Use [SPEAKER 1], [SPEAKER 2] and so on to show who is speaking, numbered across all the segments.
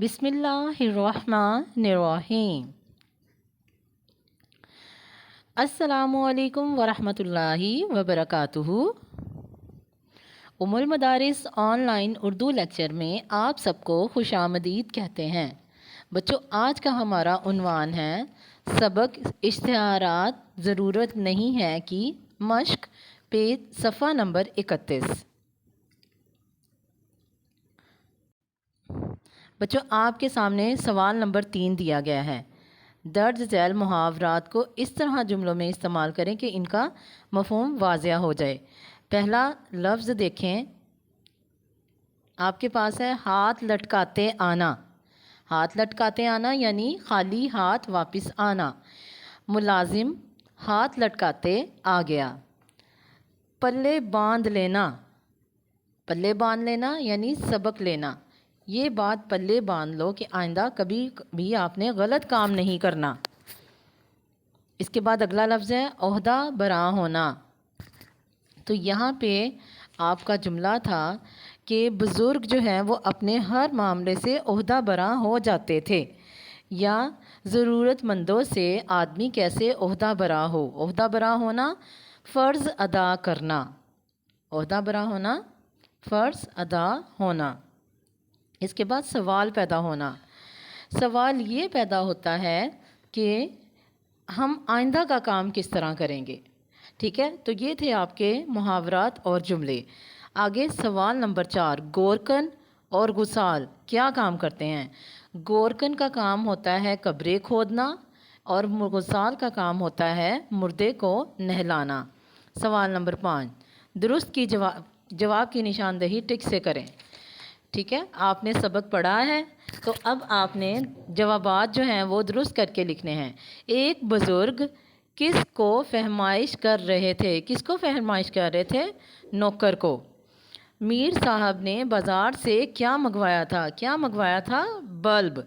[SPEAKER 1] بسم اللہ الرحمن الرحیم۔ السلام علیکم ورحمۃ اللہ وبرکاتہ۔ المدارس آن لائن اردو لیکچر میں آپ سب کو خوش آمدید کہتے ہیں۔ بچوں، آج کا ہمارا عنوان ہے سبق اشتہارات ضرورت نہیں ہے کہ مشق، پیج صفحہ نمبر 31۔ بچوں، آپ کے سامنے سوال نمبر 3 دیا گیا ہے۔ درج ذیل محاورات کو اس طرح جملوں میں استعمال کریں کہ ان کا مفہوم واضح ہو جائے۔ پہلا لفظ دیکھیں، آپ کے پاس ہے ہاتھ لٹکاتے آنا۔ ہاتھ لٹکاتے آنا یعنی خالی ہاتھ واپس آنا۔ ملازم ہاتھ لٹکاتے آ گیا۔ پلے باندھ لینا۔ پلے باندھ لینا یعنی سبق لینا۔ یہ بات پلے باندھ لو کہ آئندہ کبھی بھی آپ نے غلط کام نہیں کرنا۔ اس کے بعد اگلا لفظ ہے عہدہ برا ہونا۔ تو یہاں پہ آپ کا جملہ تھا کہ بزرگ جو ہیں وہ اپنے ہر معاملے سے عہدہ برا ہو جاتے تھے، یا ضرورت مندوں سے آدمی کیسے عہدہ برا ہو۔ عہدہ برا ہونا، فرض ادا کرنا۔ عہدہ برا ہونا، فرض ادا ہونا۔ اس کے بعد سوال پیدا ہونا۔ سوال یہ پیدا ہوتا ہے کہ ہم آئندہ کا کام کس طرح کریں گے۔ ٹھیک ہے، تو یہ تھے آپ کے محاورات اور جملے۔ آگے سوال نمبر 4، گورکن اور غسال کیا کام کرتے ہیں؟ گورکن کا کام ہوتا ہے قبریں کھودنا، اور غسال کا کام ہوتا ہے مردے کو نہلانا۔ سوال نمبر 5، درست کی جواب کی نشاندہی ٹک سے کریں۔ ٹھیک ہے، آپ نے سبق پڑھا ہے تو اب آپ نے جوابات جو ہیں وہ درست کر کے لکھنے ہیں۔ ایک بزرگ کس کو فہمائش کر رہے تھے؟ کس کو فہمائش کر رہے تھے؟ نوکر کو۔ میر صاحب نے بازار سے کیا منگوایا تھا؟ کیا منگوایا تھا؟ بلب۔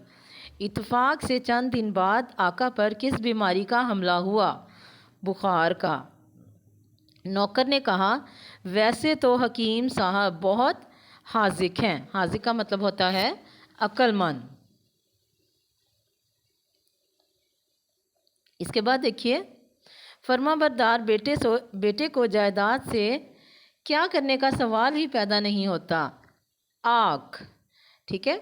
[SPEAKER 1] اتفاق سے چند دن بعد آقا پر کس بیماری کا حملہ ہوا؟ بخار کا۔ نوکر نے کہا، ویسے تو حکیم صاحب بہت حاذق ہیں۔ حاذق کا مطلب ہوتا ہے عقل مند۔ اس کے بعد دیکھیے، فرما بردار بیٹے کو جائیداد سے کیا کرنے کا سوال ہی پیدا نہیں ہوتا؟ آنکھ۔ ٹھیک ہے،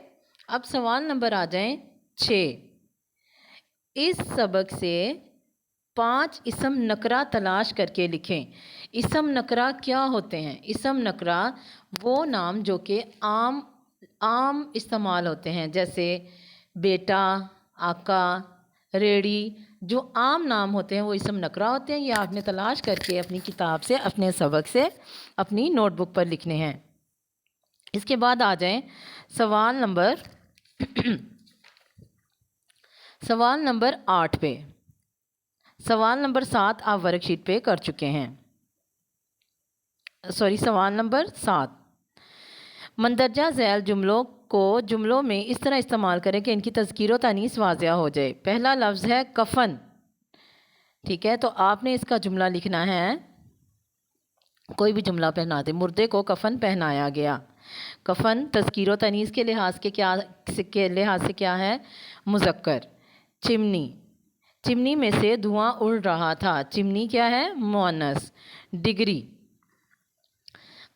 [SPEAKER 1] اب سوال نمبر آ جائیں 6۔ اس سبق سے 5 اسم نکرہ تلاش کر کے لکھیں۔ اسم نکرہ کیا ہوتے ہیں؟ اسم نکرہ وہ نام جو کہ عام استعمال ہوتے ہیں، جیسے بیٹا، آقا، ریڑی۔ جو عام نام ہوتے ہیں وہ اسم نکرہ ہوتے ہیں۔ یہ آپ نے تلاش کر کے اپنی کتاب سے، اپنے سبق سے، اپنی نوٹ بک پر لکھنے ہیں۔ اس کے بعد آ جائیں سوال نمبر 8 پہ۔ سوال نمبر 7 آپ ورک شیٹ پہ کر چکے ہیں۔ سوال نمبر 7، مندرجہ ذیل جملوں کو جملوں میں اس طرح استعمال کریں کہ ان کی تذکیر و تانیث واضح ہو جائے۔ پہلا لفظ ہے کفن۔ ٹھیک ہے، تو آپ نے اس کا جملہ لکھنا ہے، کوئی بھی جملہ پہنا دیں۔ مردے کو کفن پہنایا گیا۔ کفن تذکیر و تانیث کے لحاظ سے کیا ہے؟ مذکر۔ چمنی، چمنی میں سے دھواں اڑ رہا تھا۔ چمنی کیا ہے؟ مؤنث۔ ڈگری،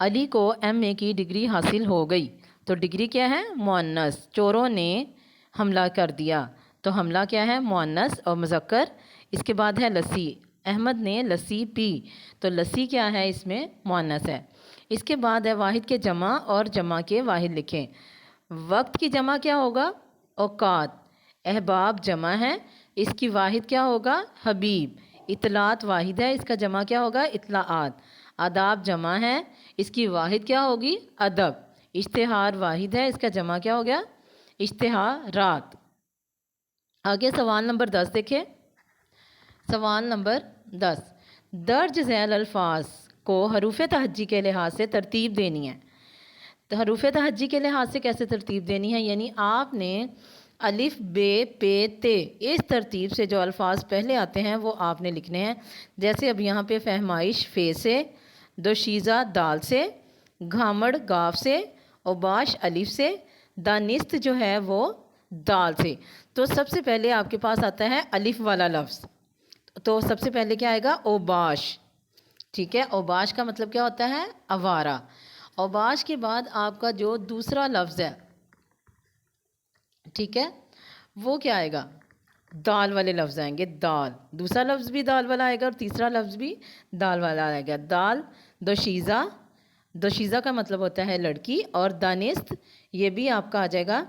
[SPEAKER 1] علی کو ایم اے کی ڈگری حاصل ہو گئی، تو ڈگری کیا ہے؟ مؤنث۔ چوروں نے حملہ کر دیا، تو حملہ کیا ہے؟ مؤنث اور مذکر۔ اس کے بعد ہے لسی، احمد نے لسی پی، تو لسی کیا ہے؟ اس میں مؤنث ہے۔ اس کے بعد ہے واحد کے جمع اور جمع کے واحد لکھیں۔ وقت کی جمع کیا ہوگا؟ اوقات۔ احباب جمع ہے، اس کی واحد کیا ہوگا؟ حبیب۔ اطلاعات واحد ہے، اس کا جمع کیا ہوگا؟ اطلاعات۔ آداب جمع ہے، اس کی واحد کیا ہوگی؟ ادب۔ اشتہار واحد ہے، اس کا جمع کیا ہو گیا؟ اشتہارات۔ آگے سوال نمبر 10 دیکھیں۔ سوال نمبر 10، درج ذیل الفاظ کو حروف تہجی کے لحاظ سے ترتیب دینی ہے۔ تو حروف تہجی کے لحاظ سے کیسے ترتیب دینی ہے؟ یعنی آپ نے الف بے پے تے اس ترتیب سے جو الفاظ پہلے آتے ہیں وہ آپ نے لکھنے ہیں۔ جیسے اب یہاں پہ فہمائش فے سے، دوشیزہ دال سے، گھامڑ گاف سے، اوباش الف سے، دانست جو ہے وہ دال سے. تو سب سے پہلے آپ کے پاس آتا ہے الف والا لفظ. تو سب سے پہلے کیا آئے گا؟ اوباش. ٹھیک ہے، اوباش کا مطلب کیا ہوتا ہے؟ آوارہ. اوباش کے بعد آپ کا جو دوسرا لفظ ہے، ٹھیک ہے، وہ کیا آئے گا؟ دال والے لفظ آئیں گے. دال، دوسرا لفظ بھی دال والا آئے گا اور تیسرا لفظ بھی دال والا آئے گا. دال. دوشیزہ. دوشیزہ کا مطلب ہوتا ہے لڑکی. اور دانست، یہ بھی آپ کا آ جائے گا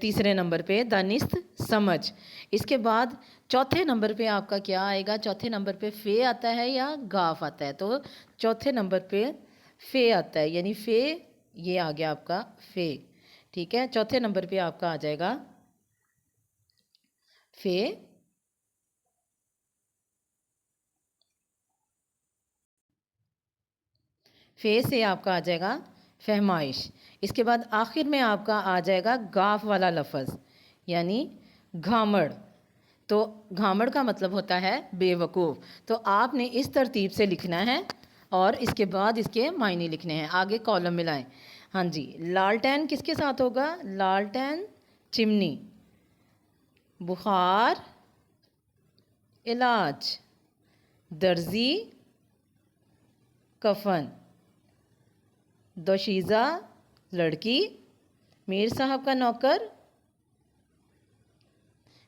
[SPEAKER 1] تیسرے نمبر پہ. دانست سمجھ. اس کے بعد چوتھے نمبر پہ آپ کا کیا آئے گا؟ چوتھے نمبر پہ فے آتا ہے یا گاف آتا ہے؟ تو چوتھے نمبر پہ فے آتا ہے، یعنی فے، یہ آ گیا آپ کا فے. ٹھیک ہے، چوتھے نمبر پہ آپ کا آ جائے گا فے. فے سے آپ کا آ جائے گا فہمائش. اس کے بعد آخر میں آپ کا آ جائے گا گاف والا لفظ، یعنی گھامڑ. تو گھامڑ کا مطلب ہوتا ہے بے وقوف. تو آپ نے اس ترتیب سے لکھنا ہے اور اس کے بعد اس کے معنی لکھنے ہیں. آگے کالم ملائیں. ہاں جی، لالٹین کس کے ساتھ ہوگا؟ لالٹین چمنی. بخار علاج. درزی کفن. دوشیزہ لڑکی. میر صاحب کا نوکر.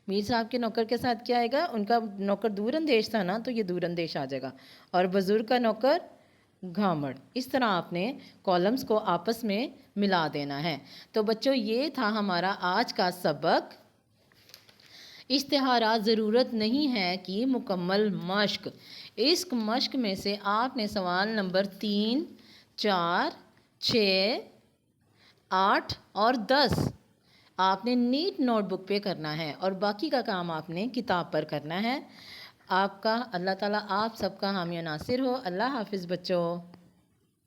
[SPEAKER 1] میر صاحب کے نوکر کے ساتھ کیا آئے گا؟ ان کا نوکر دور اندیش تھا نا، تو یہ دور اندیش آ جائے گا. اور بزرگ کا نوکر گھامڑ. اس طرح آپ نے کالمز کو آپس میں ملا دینا ہے. تو بچوں، یہ تھا ہمارا آج کا سبق. اشتہارات ضرورت نہیں ہے کہ مکمل مشق. اس مشق میں سے آپ نے سوال نمبر 3، 4، 6، 8 اور 10 آپ نے نیٹ نوٹ بک پہ کرنا ہے، اور باقی کا کام آپ نے کتاب پر کرنا ہے. آپ کا اللہ تعالیٰ آپ سب کا حامی و ناصر ہو. اللہ حافظ بچوں.